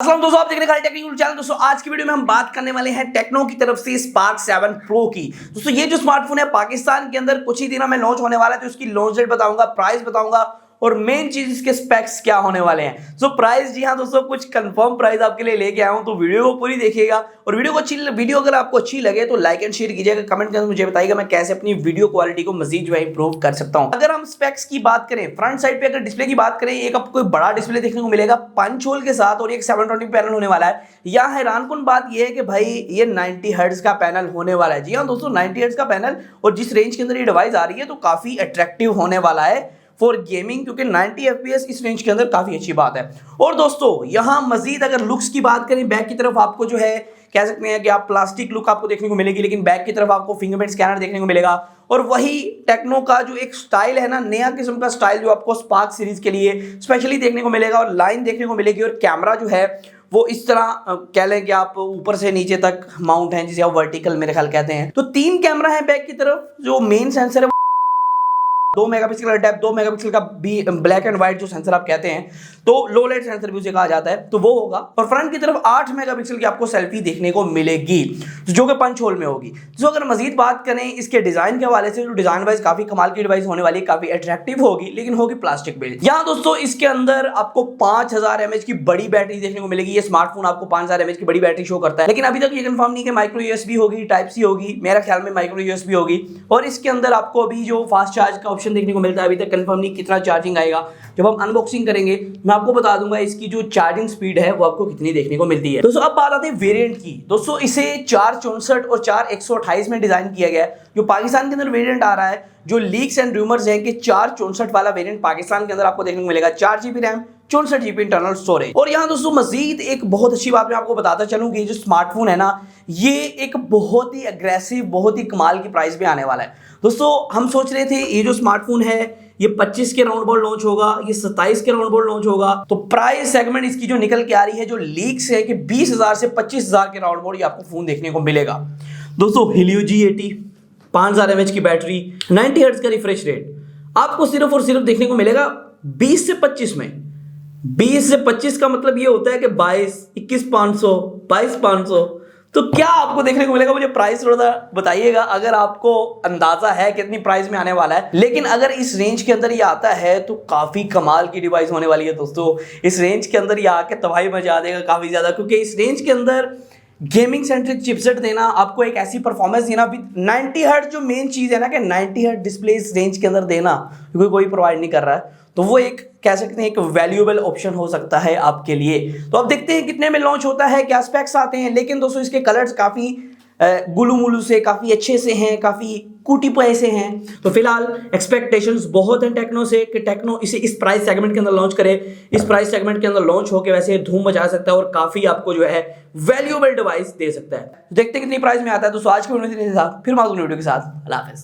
अस्सलाम दोस्तों, आप देख रहे हैं टेक्निकल चैनल। दोस्तों आज की वीडियो में हम बात करने वाले हैं टेक्नो की तरफ से स्पार्क 7 प्रो की। दोस्तों ये जो स्मार्टफोन है पाकिस्तान के अंदर कुछ ही दिनों में लॉन्च होने वाला है, तो इसकी लॉन्च डेट बताऊंगा, प्राइस बताऊंगा और मेन चीज इसके स्पेक्स क्या होने वाले हैं। सो प्राइस, जी हाँ दोस्तों, कुछ कंफर्म प्राइस आपके लिए लेके आया हूं, तो वीडियो को पूरी देखिएगा। और वीडियो अगर आपको अच्छी लगे तो लाइक एंड शेयर कीजिएगा, कमेंट करके मुझे बताइएगा मैं कैसे अपनी वीडियो क्वालिटी को मजीद जो है इंप्रूव कर सकता हूं। अगर हम स्पेक्स की बात करें, फ्रंट साइड पे अगर डिस्प्ले की बात करें, एक आपको बड़ा डिस्प्ले देखने को मिलेगा 5 होल के साथ और एक 720 पैनल होने वाला है। यहाँ हैरानकुन बात यह है कि भाई ये 90 हर्ट्ज का पैनल होने वाला है। जी हाँ दोस्तों, 90 हर्ट्ज का पैनल, और जिस रेंज के अंदर ये डिवाइस आ रही है तो काफी अट्रैक्टिव होने वाला है फॉर गेमिंग, क्योंकि 90 FPS इस रेंज के अंदर काफी अच्छी बात है। और दोस्तों यहाँ मजीद अगर लुक्स की बात करें, बैक की तरफ आपको जो है कह सकते हैं कि आप प्लास्टिक लुक आपको देखने को मिलेगी, लेकिन बैक की तरफ आपको फिंगरप्रिंट स्कैनर देखने को मिलेगा। और वही टेक्नो का जो एक स्टाइल है ना, नया किस्म का स्टाइल जो आपको स्पार्क सीरीज के लिए स्पेशली देखने को मिलेगा, और लाइन देखने को मिलेगी। और कैमरा जो है वो इस तरह कह लें कि आप ऊपर से नीचे तक माउंट है, जिसे आप वर्टिकल मेरे ख्याल कहते हैं। तो 3 कैमरा है बैक की तरफ। जो मेन सेंसर है 2 मेगापिक्सल का डेप्थ, 2 मेगापिक्सल का ब्लैक एंड व्हाइट जो सेंसर आप कहते हैं, तो लो लाइट सेंसर भी उसे कहा जाता है, तो वो होगा। और फ्रंट की तरफ 8 मेगापिक्सल की आपको सेल्फी देखने को मिलेगी, जो कि पंच होल में होगी। तो अगर मजीद बात करें इसके डिजाइन के हवाले से, तो डिजाइन वाइज काफी कमाल की डिवाइस होने वाली है, काफी अट्रैक्टिव होगी, लेकिन होगी प्लास्टिक बेस्ड। यहाँ दोस्तों इसके अंदर आपको 5000 mAh की बड़ी बैटरी देखने को मिलेगी। ये स्मार्टफोन आपको 5000 mAh की बड़ी बैटरी शो करता है, लेकिन अभी तक ये कंफर्म नहीं कि माइक्रो यूएसबी होगी, टाइप सी होगी, मेरा ख्याल में माइक्रो यूएसबी होगी। और इसके अंदर आपको अभी जो फास्ट चार्ज का ऑप्शन देखने को मिलता है, अभी तक कंफर्म नहीं कितना चार्जिंग आएगा। जब हम अनबॉक्सिंग करेंगे मैं आपको बता दूंगा इसकी जो चार्जिंग स्पीड है वो आपको कितनी देखने को मिलती है। दोस्तों अब बात आती है वेरिएंट की। दोस्तों इसे 464 और 4128 में डिजाइन किया गया है। जो पाकिस्तान के अंदर वेरिएंट आ रहा है, जो लीक्स एंड रूमर्स हैं कि 464 वाला वेरिएंट पाकिस्तान के अंदर आपको देखने को मिलेगा। 4GB RAM, 64GB internal storage. और यहाँ दोस्तों मजीद एक बहुत अच्छी बात मैं आपको बताता चलूं कि जो स्मार्टफोन है ना, ये एक बहुत ही अग्रेसिव, बहुत ही कमाल की प्राइस पे आने वाला है। दोस्तों हम सोच रहे थे ये जो स्मार्टफोन है ये 25 के राउंड अबाउट लॉन्च होगा, ये 27 के राउंड अबाउट लॉन्च होगा। तो प्राइस सेगमेंट इसकी जो निकल के आ रही है, जो लीक्स है कि 20,000 से 25,000 के राउंड अबाउट ये आपको फोन देखने को मिलेगा। दोस्तों Helio G80, 5000 mAh की बैटरी, 90 हर्ट्ज का रिफ्रेश रेट, आपको सिर्फ और सिर्फ देखने को मिलेगा 20 से 25 में। 20 से 25 का मतलब ये होता है कि 22, 21,500, 22,500। तो क्या आपको देखने को मिलेगा? मुझे प्राइस थोड़ा सा बताइएगा अगर आपको अंदाजा है कितनी प्राइस में आने वाला है। लेकिन अगर इस रेंज के अंदर ये आता है तो काफी कमाल की डिवाइस होने वाली है। दोस्तों इस रेंज के अंदर ये आके तबाही मचा देगा काफी ज्यादा, क्योंकि इस रेंज के अंदर गेमिंग सेंट्रिक चिपसेट देना, आपको एक ऐसी परफॉर्मेंस देना, 90 हर्ट्ज जो मेन चीज है ना कि 90 हर्ट्ज डिस्प्ले इस रेंज के अंदर देना, क्योंकि कोई प्रोवाइड नहीं कर रहा है, तो वो एक कह सकते हैं एक वैल्यूएबल ऑप्शन हो सकता है आपके लिए। तो अब देखते हैं कितने में लॉन्च होता है, क्या स्पेक्स आते हैं। लेकिन दोस्तों इसके कलर्स काफी गुलू मुलू से, काफी अच्छे से हैं, काफी कूटी पाए से हैं। तो फिलहाल एक्सपेक्टेशंस बहुत हैं टेक्नो से कि टेक्नो इसे इस प्राइस सेगमेंट के अंदर लॉन्च करे। इस प्राइस सेगमेंट के अंदर लॉन्च होकर वैसे धूम मचा सकता है और काफी आपको जो है वैल्यूएबल डिवाइस दे सकता है। देखते हैं कितनी प्राइस में आता है। दोस्तों आज की वीडियो में फिर वीडियो के साथ अल्लाह हाफिज़।